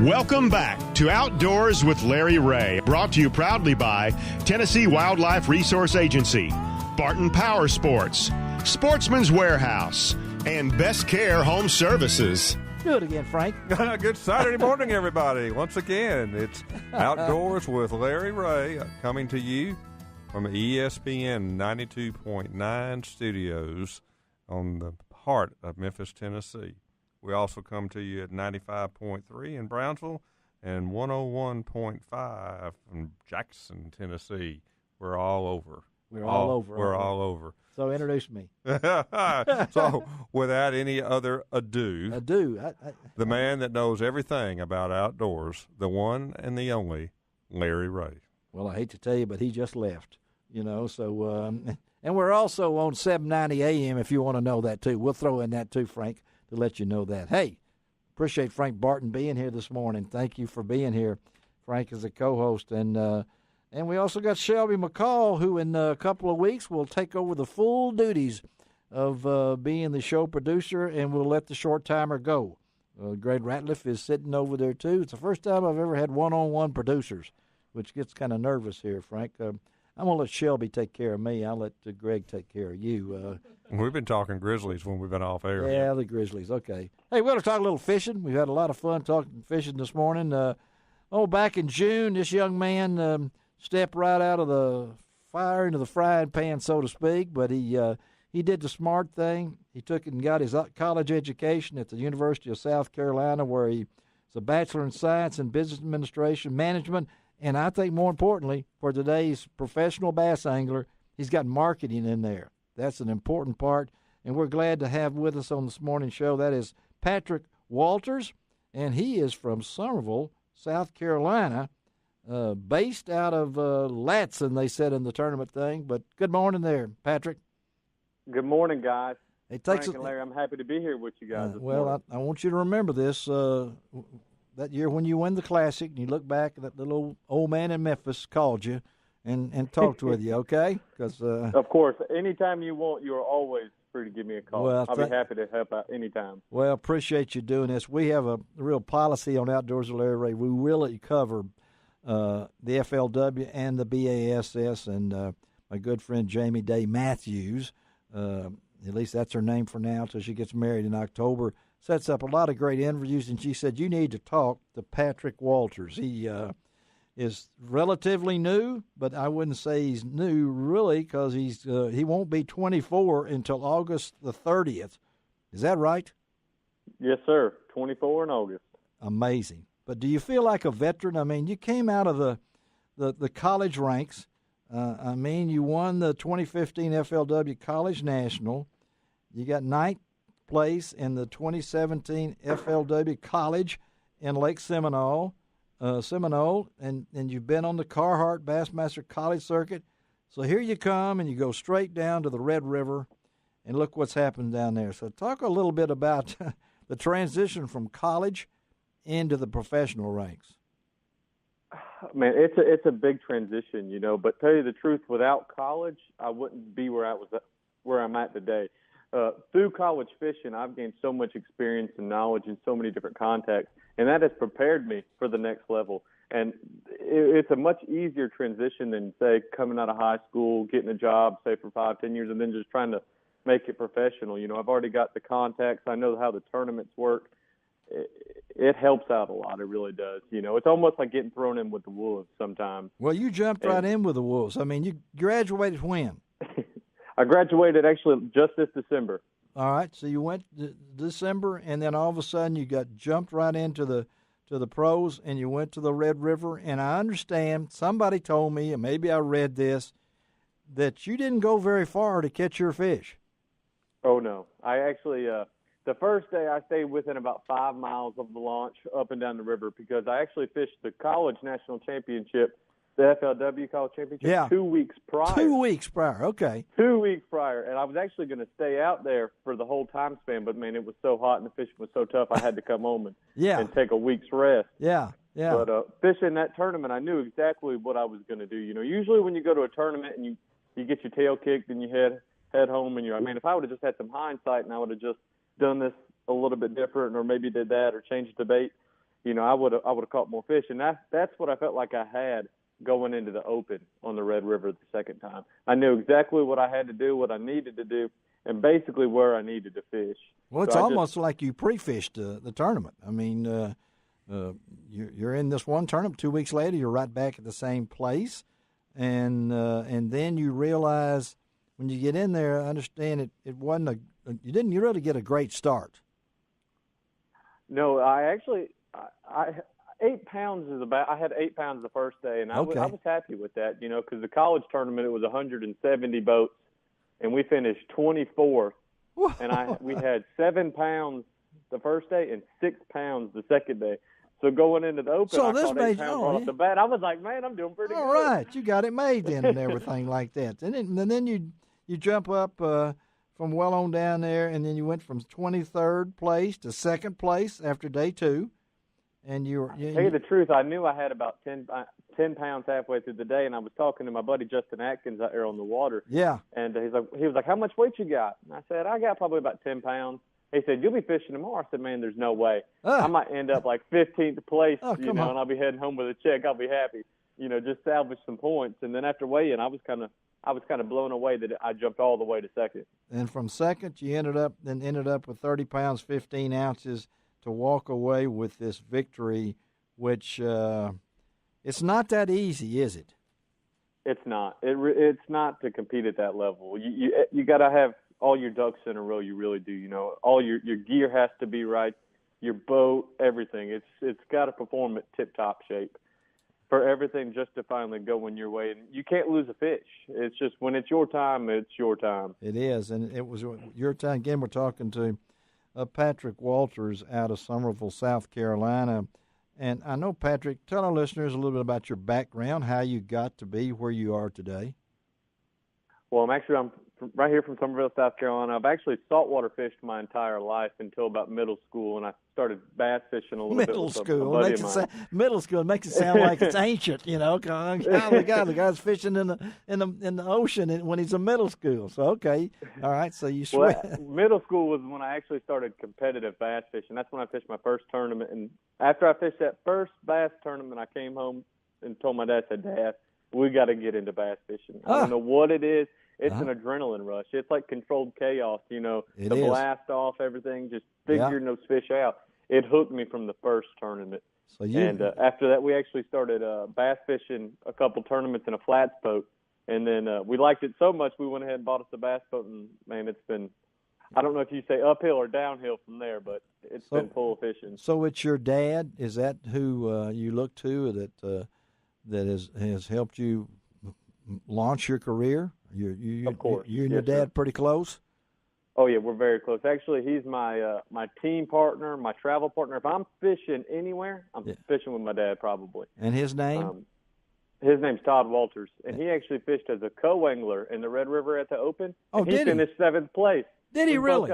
Welcome back to Outdoors with Larry Ray, brought to you proudly by Tennessee Wildlife Resource Agency, Barton Power Sports, Sportsman's Warehouse, and Best Care Home Services. Do it again, Frank. Good Saturday morning, everybody. Once again, it's Outdoors with Larry Ray coming to you from ESPN 92.9 studios on the heart of Memphis, Tennessee. We also come to you at 95.3 in Brownsville and 101.5 in Jackson, Tennessee. We're all over. We're all over. We're all over. So introduce me. So without any other ado, the man that knows everything about outdoors, the one and the only Larry Ray. Well, I hate to tell you, but he just left. So and we're also on 790 AM if you want to know that too. We'll throw in that too, Frank, to let you know that. Hey, appreciate Frank Barton being here this morning. Thank you for being here. Frank is a co-host, and we also got Shelby McCall, who in a couple of weeks will take over the full duties of being the show producer, and we'll let the short timer go. Greg Ratliff is sitting over there too. It's the first time I've ever had one-on-one producers, which gets kind of nervous here, Frank. I'm going to let Shelby take care of me. I'll let Greg take care of you. We've been talking Grizzlies when we've been off air. Yeah, the Grizzlies. Okay. Hey, we're going to talk a little fishing. We've had a lot of fun talking fishing this morning. Back in June, this young man stepped right out of the fire into the frying pan, so to speak, but he did the smart thing. He took and got his college education at the University of South Carolina, where he's a Bachelor in Science and Business Administration Management. And I think more importantly, for today's professional bass angler, he's got marketing in there. That's an important part. And we're glad to have with us on this morning's show. That is Patrick Walters, and he is from Summerville, South Carolina, based out of Latson, they said in the tournament thing. But good morning there, Patrick. Good morning, guys. It takes Frank and Larry, I'm happy to be here with you guys. I want you to remember this. That year when you win the Classic, and you look back, that little old man in Memphis called you and talked with you, okay? Because of course, anytime you want, you're always free to give me a call. Well, I'll be happy to help out anytime. Well, appreciate you doing this. We have a real policy on Outdoors with Larry Ray. We really cover the FLW and the BASS, and my good friend Jamie Day Matthews, at least that's her name for now until she gets married in October, sets up a lot of great interviews, and she said, you need to talk to Patrick Walters. He is relatively new, but I wouldn't say he's new really, because he won't be 24 until August the 30th. Is that right? Yes, sir. 24 in August. Amazing. But do you feel like a veteran? I mean, you came out of the college ranks. You won the 2015 FLW College National. You got ninth place in the 2017 FLW College in Lake Seminole, and you've been on the Carhartt Bassmaster College circuit. So here you come, and you go straight down to the Red River, and look what's happened down there. So talk a little bit about the transition from college into the professional ranks. Man, it's a big transition, But tell you the truth, without college, I wouldn't be where I'm at today. Through college fishing, I've gained so much experience and knowledge and so many different contacts, and that has prepared me for the next level. And it's a much easier transition than, say, coming out of high school, getting a job, say, for 5-10 years, and then just trying to make it professional. I've already got the contacts. I know how the tournaments work. It helps out a lot. It really does. It's almost like getting thrown in with the wolves sometimes. Well, you jumped right in with the wolves. I mean, you graduated when? I graduated actually just this December. All right, so you went December, and then all of a sudden you got jumped right into the pros, and you went to the Red River. And I understand, somebody told me, and maybe I read this, that you didn't go very far to catch your fish. Oh, no. I actually, the first day I stayed within about 5 miles of the launch up and down the river, because I actually fished the college national championship, the FLW College Championship, 2 weeks prior. 2 weeks prior, okay. 2 weeks prior, and I was actually going to stay out there for the whole time span, but, man, it was so hot and the fishing was so tough, I had to come home and take a week's rest. Yeah. But fishing that tournament, I knew exactly what I was going to do. Usually when you go to a tournament and you get your tail kicked and you head home, and if I would have just had some hindsight and I would have just done this a little bit different, or maybe did that or changed the bait, I would have caught more fish. And that's what I felt like I had going into the Open on the Red River the second time. I knew exactly what I had to do, what I needed to do, and basically where I needed to fish. Well, it's almost like you pre-fished the tournament. I mean, you're in this one tournament. 2 weeks later, you're right back at the same place, and then you realize when you get in there, I understand it wasn't you didn't really get a great start. No, I 8 pounds is about. I had 8 pounds the first day, and I was happy with that, because the college tournament it was 170 boats, and we finished 24th, and we had 7 pounds the first day and 6 pounds the second day. So going into the Open, I caught 8 pounds off the bat. I was like, man, I'm doing pretty good. All right, you got it made then, and everything like that, and then you jump up from well on down there, and then you went from 23rd place to second place after day 2. And tell you the truth, I knew I had about 10 pounds halfway through the day, and I was talking to my buddy Justin Atkins out there on the water. Yeah. And he was like, how much weight you got? And I said, I got probably about 10 pounds. He said, you'll be fishing tomorrow. I said, man, there's no way. I might end up like 15th place, and I'll be heading home with a check. I'll be happy, just salvage some points. And then after weigh-in, I was kind of blown away that I jumped all the way to second. And from second, you ended up with 30 pounds, 15 ounces to walk away with this victory, which it's not that easy, is it? It's not. It's not to compete at that level. You got to have all your ducks in a row. You really do. All your gear has to be right, your boat, everything. It's got to perform at tip-top shape for everything just to finally go in your way. And you can't lose a fish. It's just when it's your time, it's your time. It is, and it was your time. Again, we're talking to Patrick Walters out of Summerville, South Carolina. And I know, Patrick, tell our listeners a little bit about your background, how you got to be where you are today. Well, I'm right here from Summerville, South Carolina. I've actually saltwater fished my entire life until about middle school, and I started bass fishing a little bit. Middle school makes it sound like it's ancient, the guy's fishing in the ocean when he's in middle school. So okay, all right. So you swim. Well, middle school was when I actually started competitive bass fishing. That's when I fished my first tournament, and after I fished that first bass tournament, I came home and told my dad, Dad, we got to get into bass fishing. I don't know what it is. It's an adrenaline rush. It's like controlled chaos, blast off everything, just figuring those fish out. It hooked me from the first tournament. And after that, we actually started bass fishing a couple tournaments in a flats boat. And then we liked it so much, we went ahead and bought us a bass boat. And, man, it's been, I don't know if you say uphill or downhill from there, but it's been full of fishing. So it's your dad, is that who you look to that has helped you launch your career? Of course. You and your dad pretty close? Oh, yeah, we're very close. Actually, he's my team partner, my travel partner. If I'm fishing anywhere, I'm fishing with my dad probably. And his name? His name's Todd Walters, and he actually fished as a co-angler in the Red River at the Open. Oh, he finished 7th place. Did he really?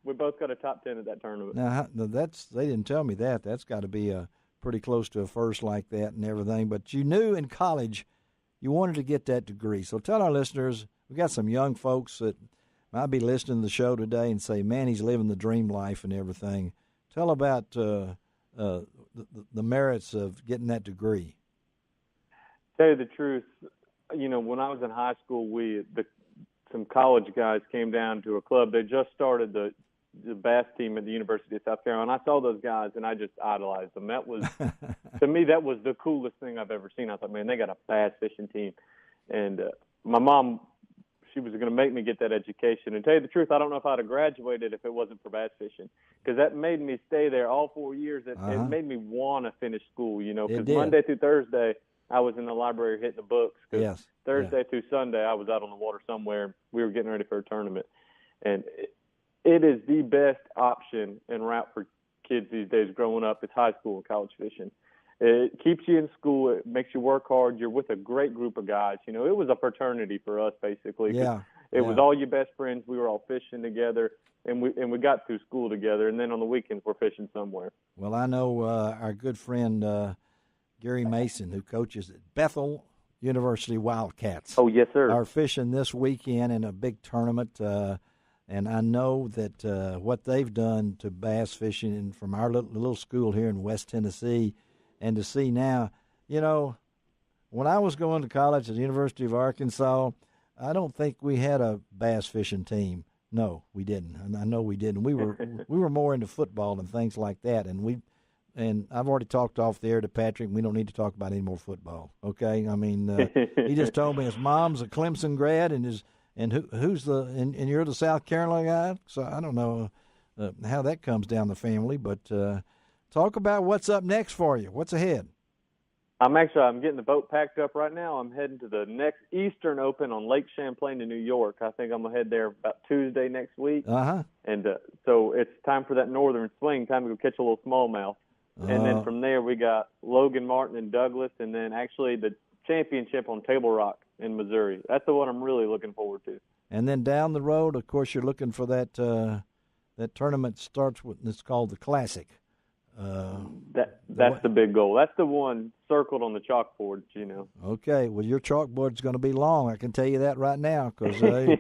We both got a top 10 at that tournament. Now, they didn't tell me that. That's got to be pretty close to a first like that and everything. But you knew in college you wanted to get that degree. So tell our listeners, we got some young folks that might be listening to the show today and say, man, he's living the dream life and everything. Tell about the merits of getting that degree. Tell you the truth, when I was in high school, some college guys came down to a club. They just started the bass team at the University of South Carolina. I saw those guys, and I just idolized them. That was, to me, that was the coolest thing I've ever seen. I thought, man, they got a bass fishing team. And my mom, she was going to make me get that education. And tell you the truth, I don't know if I'd have graduated if it wasn't for bass fishing, because that made me stay there all 4 years. It made me want to finish school, because Monday through Thursday, I was in the library hitting the books. Yes. Thursday through Sunday, I was out on the water somewhere. We were getting ready for a tournament. And it is the best option and route for kids these days growing up. It's high school and college fishing. It keeps you in school. It makes you work hard. You're with a great group of guys. It was a fraternity for us, basically. It was all your best friends. We were all fishing together, and we got through school together. And then on the weekends, we're fishing somewhere. Well, I know our good friend Gary Mason, who coaches at Bethel University Wildcats. Oh, yes, sir. Are fishing this weekend in a big tournament. And I know that what they've done to bass fishing and from our little school here in West Tennessee, and to see now, you know, when I was going to college at the University of Arkansas, I don't think we had a bass fishing team. No, we didn't. And I know we didn't. We were more into football and things like that. And I've already talked off the air to Patrick. We don't need to talk about any more football. Okay, I mean, he just told me his mom's a Clemson grad and you're the South Carolina guy. So I don't know how that comes down the family. But talk about what's up next for you. What's ahead? I'm getting the boat packed up right now. I'm heading to the next Eastern Open on Lake Champlain in New York. I think I'm going to head there about Tuesday next week. Uh-huh. And so it's time for that northern swing, time to go catch a little smallmouth. And then from there we got Logan Martin and Douglas, and then actually the championship on Table Rock in Missouri. That's the one I'm really looking forward to. And then down the road, of course, you're looking for that tournament starts with, it's called the Classic. That's the big goal. That's the one circled on the chalkboard, you know. Okay, well, your chalkboard's going to be long. I can tell you that right now, because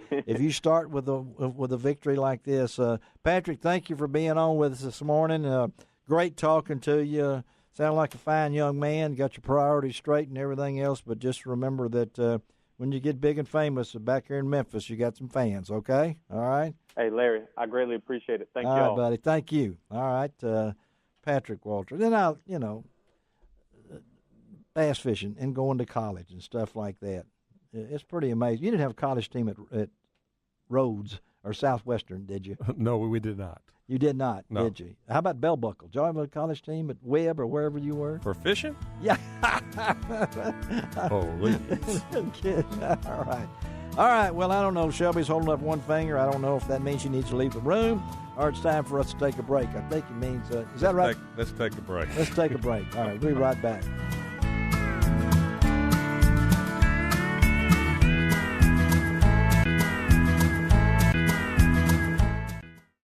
if you start with a victory like this, Patrick, thank you for being on with us this morning. Great talking to you. Sound like a fine young man. Got your priorities straight and everything else, but just remember that when you get big and famous back here in Memphis, you got some fans. Okay, all right. Hey, Larry, I greatly appreciate it. Thank you all. All right, buddy. Thank you. All right. Patrick Walter. Then bass fishing and going to college and stuff like that. It's pretty amazing. You didn't have a college team at Rhodes or Southwestern, did you? No, we did not. You did not, no. Did you? How about Bell Buckle? Did you have a college team at Webb or wherever you were? For fishing? Yeah. Holy. All right. Well, I don't know. Shelby's holding up one finger. I don't know if that means she needs to leave the room or it's time for us to take a break. I think it means, is that right? Let's take a break. Let's take a break. All right. We'll be right back.